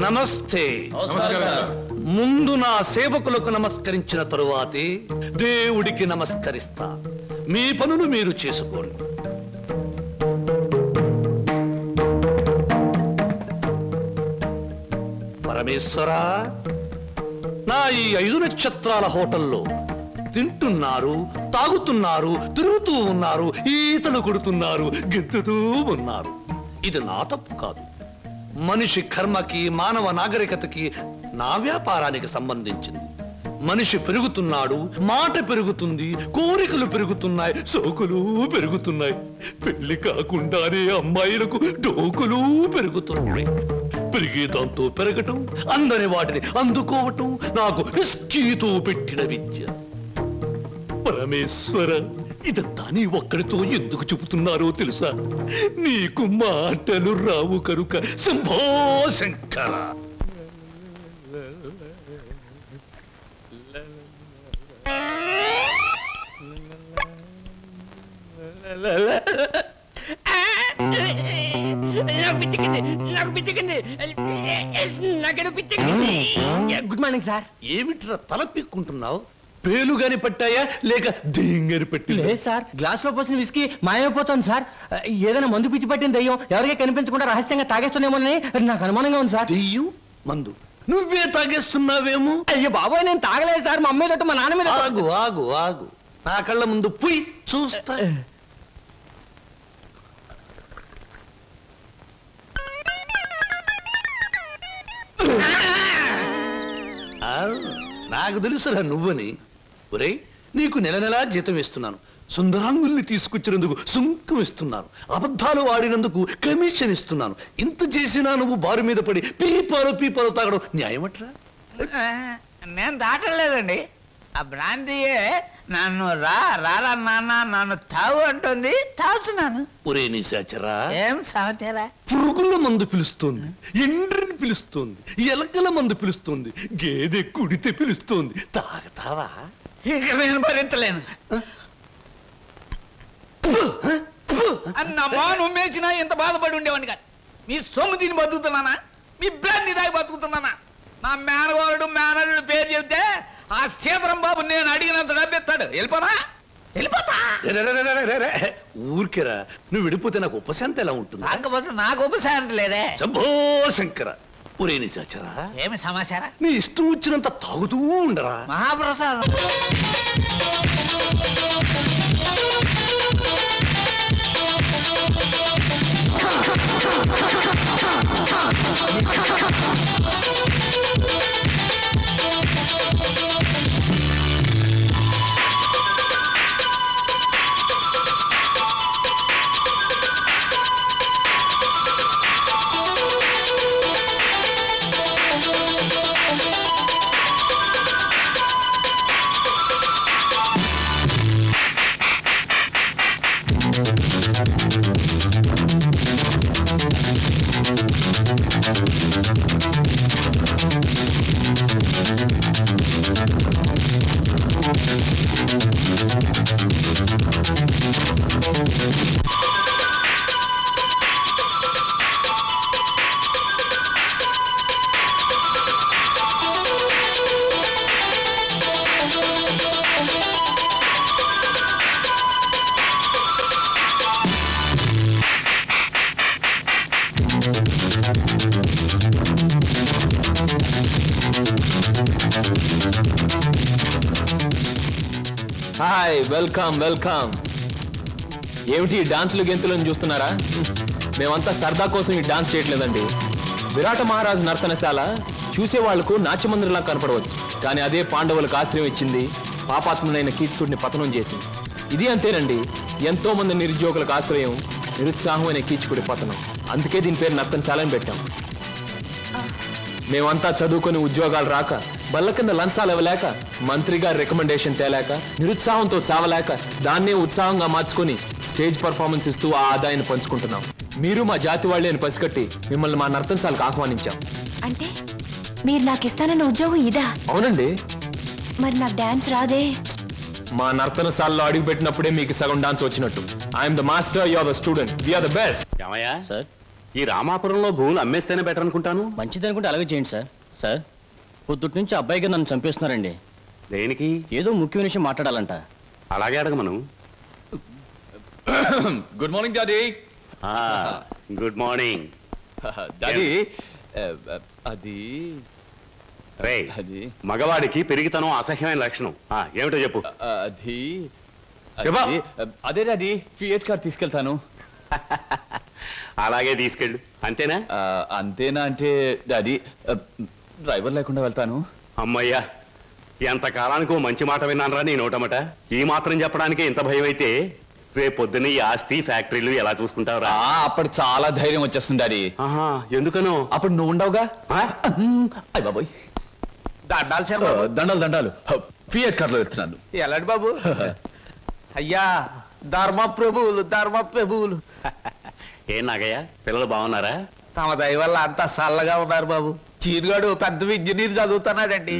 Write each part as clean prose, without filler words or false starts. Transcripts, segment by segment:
నమస్తే. ముందు నా సేవకులకు నమస్కరించిన తరువాతే దేవుడికి నమస్కరిస్తా. మీ పనులు మీరు చేసుకోండి. పరమేశ్వరా, నా ఈ 5 నక్షత్రాల హోటల్లో తింటున్నారు, తాగుతున్నారు, తిరుగుతూ ఉన్నారు, ఈతలు కొడుతున్నారు, గెంతుతూ ఉన్నారు. ఇది నా తప్పు కాదు. మనిషి కర్మకి, మానవ నాగరికతకి, నా వ్యాపారానికి సంబంధించింది. మనిషి పెరుగుతున్నాడు, మాట పెరుగుతుంది, కోరికలు పెరుగుతున్నాయి, సోకులు పెరుగుతున్నాయి. పెళ్లి కాకుండానే అమ్మాయిలకు డోకులు పెరుగుతున్నాయి. పెరిగే దాంతో పెరగటం, అందని వాటిని అందుకోవటం నాకు రిస్కీతో పెట్టిన విద్య. పరమేశ్వర, ఇదంతా నీ ఒక్కడితో ఎందుకు చెబుతున్నారో తెలుసా? నీకు మాటలు రావు కనుక. Shambho Shankara. Good morning sir. ఏమిట్రా తల పిక్కుంటున్నావు? పేలుగాని పట్టాయా లేక దెయ్యంగాని పట్టి? లేదు సార్, గ్లాస్ లో పోసిన విస్కీ మాయమైపోతాను సార్. ఏదైనా మందు పిచ్చి పట్టిన దయ్యం ఎవరికీ కనిపించకుండా రహస్యంగా తాగేస్తున్నామోనని నాకు అనుమానంగా ఉంది సార్. దెయ్యం మందు నువ్వే తాగేస్తున్నావేమో? అయ్యో బాబాయ్, నేను తాగలేదు సార్. మా అమ్మాయి మా నాన్న మీద. ఆగు ఆగు ఆగు, నా కళ్ళ ముందు పుయ్ చూస్తా. నాకు తెలుసురా నువ్వని. ఒరేయ్, నీకు నెల నెలా జీతం ఇస్తున్నాను, సుందరాంగుల్ని తీసుకొచ్చినందుకు సుంకం ఇస్తున్నాను, అబద్ధాలు ఆడినందుకు కమిషన్ ఇస్తున్నాను. ఇంత చేసినా నువ్వు బారు మీద పడి పీపాలు తాగడం న్యాయమట్రా? నేను దాటలేదండి. ఆ బ్రాంతియే నన్ను రారా నాన్న నన్ను తాగు అంటుంది, తాగుతున్నాను. ఒరే నిశాచరా, ఏం సాగుతారా? పురుగుల మందు పిలుస్తోంది, ఎండ్రిని పిలుస్తోంది, ఎలకల మందు పిలుస్తోంది, గేదె కుడితే పిలుస్తోంది. తాగతావా? ఇక నేను భరించలేను. అన్నమ్మా, నువ్వు మేచినా ఎంత బాధపడి ఉండేవాడిని కాదు. మీ సొమ్ము తిని బతుకుతున్నానా? మీ బ్రాంతి దాగి బతుకుతున్నానా? నా మేనగోరుడు మేనల్లుడు పేరు చెబితే ఆ సీతరం బాబు నేను అడిగినంత డబ్బిస్తాడు. వెళ్ళిపోతా. ఊరికేరా, నువ్వు విడిపోతే నాకు ఉపశాంతి ఎలా ఉంటుంది? కాకపోతే నాకు ఉపశాంతి లేదే. శంభో శంకర. ఒరే నిశాచరా, ఏమి సమాచారం? నీ ఇష్టం వచ్చినంత తాగుతూ ఉండరా. మహాప్రసాదం. Hi, welcome welcome. ఏమిటి డాన్సులు గెంతులను చూస్తున్నారా? మేమంతా సరదా కోసం ఈ డాన్స్ చేయట్లేదండి. విరాట మహారాజు నర్తనశాల చూసేవాళ్లకు నాట్యమందిరంలా కనపడవచ్చు, కానీ అదే పాండవులకు ఆశ్రయం ఇచ్చింది, పాపాత్మునైన కీచకుడిని పతనం చేసింది. ఇది అంతేనండి, ఎంతో మంది నిరుద్యోగులకు ఆశ్రయం, నిరుత్సాహమైన కీచకుడి పతనం. అందుకే దీని పేరు నర్తనశాల అని పెట్టాం. మేమంతా చదువుకొని ఉద్యోగాలు రాక, బల్ల కింద లంచాలు ఇవ్వలేక, మంత్రి గారి రికమెండేషన్ తేలేక, నిరుత్సాహంతో చావలేక, దాన్నే ఉత్సాహంగా మార్చుకొని స్టేజ్ పర్ఫార్మెన్స్ ఇస్తూ ఆ ఆదాయాన్ని పంచుకుంటున్నాం. మీరు మా జాతి వాళ్ళే అని పసిగట్టి మిమ్మల్ని మా నర్తనశాలకు ఆహ్వానించాం. అంటే మీరు నాకు ఇస్తానన్న ఉద్యోగం ఇదా? అవునండి. మరి నాకు డాన్స్ రాదే? మా నర్తనశాలలో అడుగు పెట్టినప్పుడే మీకు సగం డాన్స్ వచ్చినట్టు. I'm the master, you are the student, we are the best. ఏమయ్యా సార్, ఈ రామాపురంలో భూములు అమ్మేస్తేనే బెటర్ అనుకుంటాను. మంచిది అనుకుంటే అలాగే చేయండి సార్. సార్, పొద్దుటి నుంచి అబ్బాయిగా నన్ను చంపేస్తున్నారండి. దేనికి? ఏదో ముఖ్యమైన విషయం మాట్లాడాలంట. అలాగే అడగమను. Good morning daddy. Good morning daddy, అది రే. అది మగవాడికి పెరిగితనం అసహ్యమైన లక్షణం. ఏమిటో చెప్పు. అది చెప్పా. అదే డాడీ, ఫియట్ కార్ తీసుకెళ్తాను. అలాగే తీసుకెళ్ళు. అంతేనా? అంతేనా అంటే డాడీ, డ్రైవర్ లేకుండా వెళ్తాను. అమ్మయ్యా, ఎంతకాలానికి ఓ మంచి మాట విన్నానరా నీ నోటమట. ఈ మాత్రం చెప్పడానికే ఇంత భయం అయితే రేపు పొద్దున్న ఈ ఆస్తి ఫ్యాక్టరీలు ఎలా చూసుకుంటావురా? అప్పుడు చాలా ధైర్యం వచ్చేస్తుంది డాడీ. ఎందుకనో? అప్పుడు నువ్వు ఉండవుగా. అయ్య బాబోయ్, దండాలు చర్మ దండాలు దండాలు. ఫియట్ కార్లో వెళ్తున్నాను. ఎలాంటి బాబు? అయ్యా, ధర్మ ప్రభువులు. ఏం నాగయ్య, పిల్లలు బాగున్నారా? తమ దయ వల్ల అంతా చల్లగా ఉన్నారు బాబు. చీరుగాడు పెద్ద ఇంజనీర్ చదువుతున్నాడండి.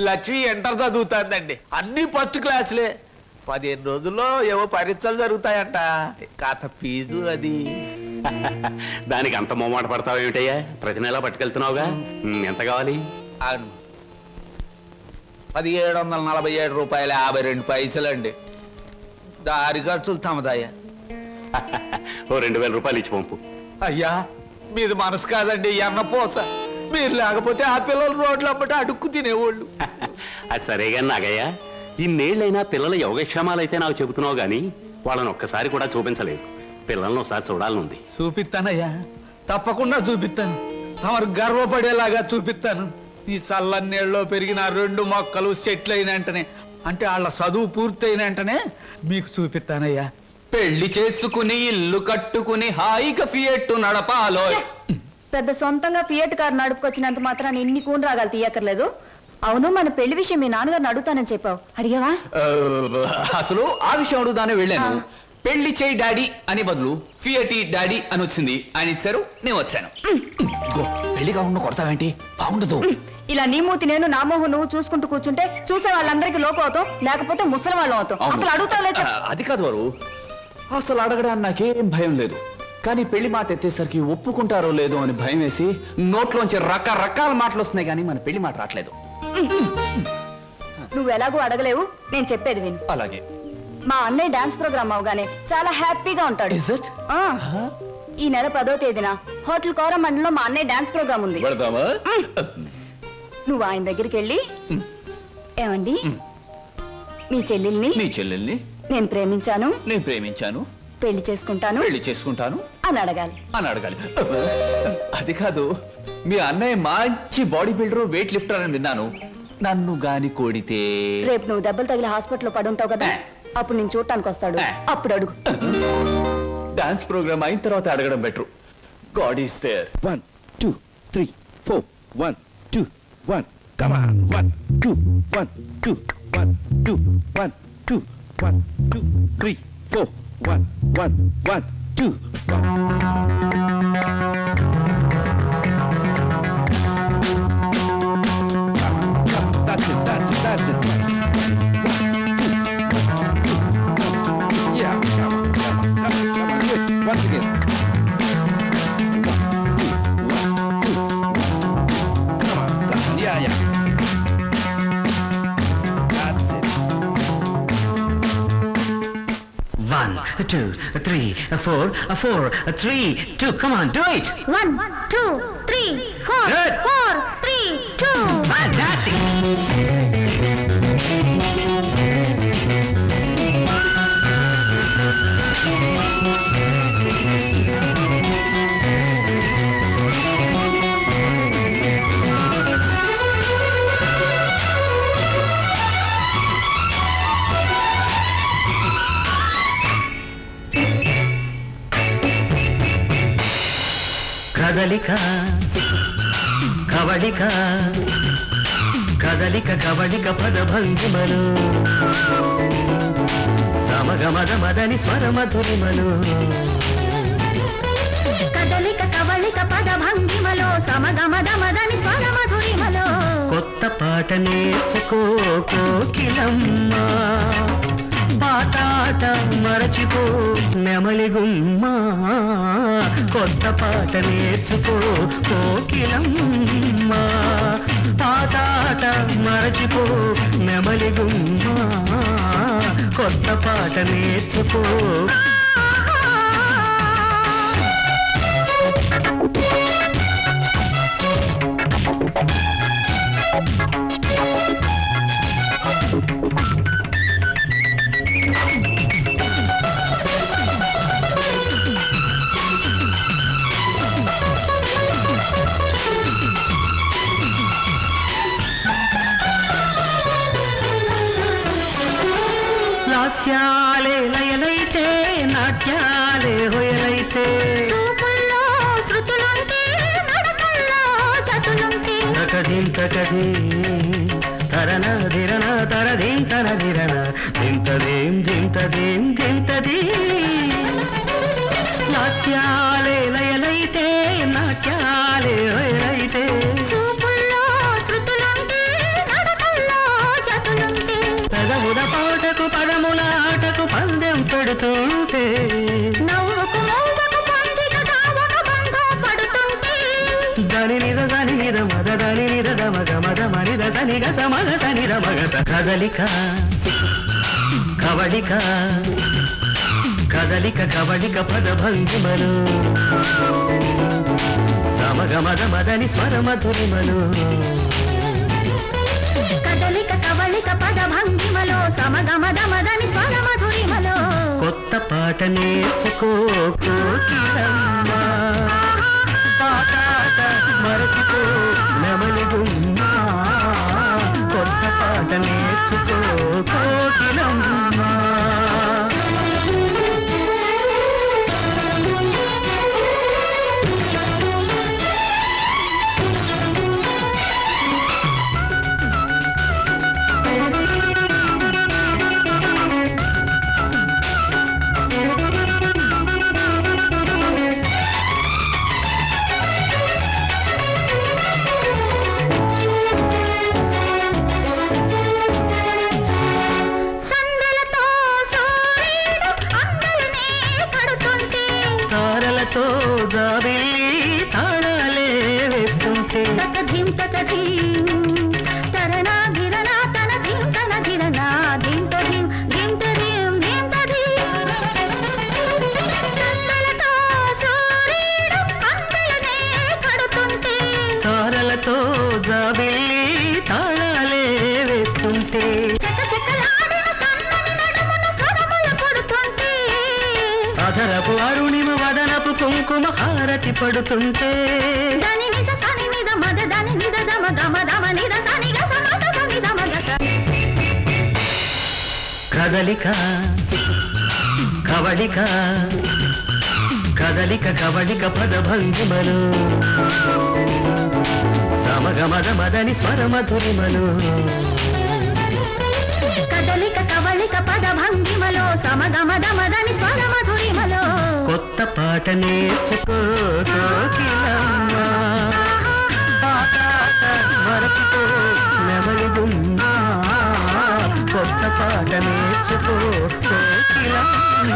లక్ష్మి ఇంటర్ చదువుతాందండి. అన్ని ఫస్ట్ క్లాసులే. 15 రోజుల్లో ఏవో పరీక్షలు జరుగుతాయంట. కాత ఫీజు అది. దానికి అంత మొమ్మాట పడతావేమిటయ్యా? ప్రతి నెలా పట్టుకెళ్తున్నావుగా. ఎంత కావాలి? 1747 రూపాయలు 52 పైసలండి. దారి ఖర్చులు తమదయ్యా. ఓ 2000 రూపాయలు ఇచ్చి పంపు. అయ్యా, మీది మనసు కాదండి, ఎన్నపోస. మీరు లేకపోతే ఆ పిల్లలు రోడ్లు అప్పటి అడుక్కు తినేవాళ్ళు. అది సరేగా నాగయ్య, ఇన్నేళ్ళైనా పిల్లల యోగక్షేమాలైతే నాకు చెబుతున్నావు గాని వాళ్ళని ఒక్కసారి కూడా చూపించలేదు. పిల్లల్ని ఒకసారి చూడాలనుంది. చూపిస్తానయ్యా, తప్పకుండా చూపిస్తాను. తమరు గర్వపడేలాగా చూపిస్తాను. ఈ చల్లన్నేళ్ళలో పెరిగిన 2 మొక్కలు సెట్లు అయిన వెంటనే, అంటే వాళ్ళ చదువు పూర్తయిన వెంటనే మీకు చూపిస్తానయ్యా. పెళ్లి చేసుకుని ఇల్లు కట్టుకుని హాయిగా ఫియట్ నడపాలో. పెద్ద సొంతంగా ఫియట్ కార్ నడుపుకొచ్చినంత మాత్రాన్ని ఇన్ని కూని రాగాలు తీయక్కర్లేదు. అవును, మన పెళ్లి విషయం మీ నాన్నగారిని అడుగుతానని చెప్పావు, అడిగావా? అసలు ఆ విషయం అడుగుదానే వెళ్ళాను. పెళ్లి చేయి డాడీ అని బదులు ఫియటి డాడీ అని వచ్చింది. ఆయన ఇచ్చారు, నేను వచ్చాను. పెళ్లి కాకుండా కొడతావేంటి? బాగుండదు. ఇలా నీ మూతి నేను, నా మోహం నువ్వు చూసుకుంటూ కూర్చుంటే చూసే వాళ్ళందరికీ లోపం అవుతాం, లేకపోతే ముసలి వాళ్ళం అవుతాం. అసలు అడుగుతావులే. అది కాదు వారు, అసలు అడగడానికి నాకేం భయం లేదు. కానీ పెళ్లి మాట ఎత్తేసరికి ఒప్పుకుంటారో లేదో అని భయం వేసి నోట్లోంచి రకరకాల మాటలు వస్తున్నాయి, కానీ మన పెళ్లి మాట రావట్లేదు. నువ్వు ఎలాగో అడగలేవు, నేను చెప్పేది విను. అలాగే. మా అన్నయ్య డాన్స్ ప్రోగ్రామ్ అవగానే చాలా హ్యాపీగా ఉంటాడు. ఈ నెల 10వ తేదీన హోటల్ కోరమండలో మా అన్నయ్య డాన్స్ ప్రోగ్రామ్ ఉంది. నువ్వు ఆయన దగ్గరికి వెళ్ళి, ఏమండి మీ చెల్లెల్ని నేను ప్రేమించాను, పెళ్లి చేసుకుంటాను అని అడగాలి. అది కాదు, మీ అన్నయ్య మంచి బాడీ బిల్డర్, వెయిట్ లిఫ్టర్ అని విన్నాను. నన్ను గాని కోడితే రేపు నువ్వు దెబ్బలు తగిలి హాస్పిటల్లో పడుంటావు కదా, అప్పుడు నేను చూడటానికి వస్తాడు, అప్పుడు అడుగు. డాన్స్ ప్రోగ్రామ్ అయిన తర్వాత అడగడం better. God is there. 1 2 3 4 1 2 1 come on 1 2 1 2 1 2 1 2 1 2 3 4 1 1 1 2 That's it. Yeah, come on, do it. Once again. Come on, yeah. That's it. 1 2 3 4 4 3 2. Come on, do it. 1 2 3 4 Good. 4 3 2. Fantastic. కదలిక కవళిక పదభంగిమలు సమగమదని స్వరమధురిమలు. కదలిక కవళిక పదభంగిమలో సమగమదని స్వరమధురిమలో. కొత్త పాట నేర్చుకో కోకిలమ్మ, పాతాళ ఆట మరచిపో నెమలి గుమ్మ కొత్త పాట నేర్చుకో కోకిలమ్మ పాతాట మరచిపో నెమలి గుమ్మ కొత్త పాట నేర్చుకో లాస్యాలే లయలైతే నాట్యాలే హొయలైతే తకధీం తరణ ధిరణ తరధీం తర ధిరణ ధింతధీం ధింతధీం ధింతధీ లాస్యాలే లయలైతే నాట్యాలే హొయలైతే పదముల పాటకు పదముల ఆటకు పందెం పెడుతుంటే దని నిద మద దని నిద మగ మద మనిద దని గత మగ దని మగ కదలిక కవళిక కదలిక కవళిక పద భంగిమలు సమగ మద మదని స్వర మధురిమలు కదలిక కవళిక పద భంగిమలో సమగమద మదని స్వర మధురిమలో కొత్త పాట నేర్చుకో కోకిలమ్మ పాటాట మరచిపో నెమలి గుమ్మ కొత్త పాట నేర్చుకో కోకిలమ్మ తారలతో జాబిల్లి తాళాలే వేస్తుంటే తకధీం తకధీం తరణ ధిరణ తనధీం తన ధిరణ ధింతధీం ధింతధీం ధింతధీం సందలతో సూర్యుడు అందలనే కడుతుంటే తారలతో జాబిల్లి తాళాలే వేస్తుంటే అధరపు అరుణిమ వదనపు కుంకుమ హారతి పడుతుంటే దాని నిజ సని నిద మద దాని నిద దమ గమ దమ నిద సని గ సమ సని దమ గ కదలిక కవళిక కదలిక కవళిక పద భంగిమలు సమగ మద మదని స్వర మధురిమలు కదలిక కవళిక పద భంగిమలో సమగమద మదని స్వర మధురిమలో కొత్త పాట నేర్చుకో కోకిలమ్మ పాటాట మరచిపో నెమలి గుమ్మ కొత్త పాట నేర్చుకో కోకిలమ్మ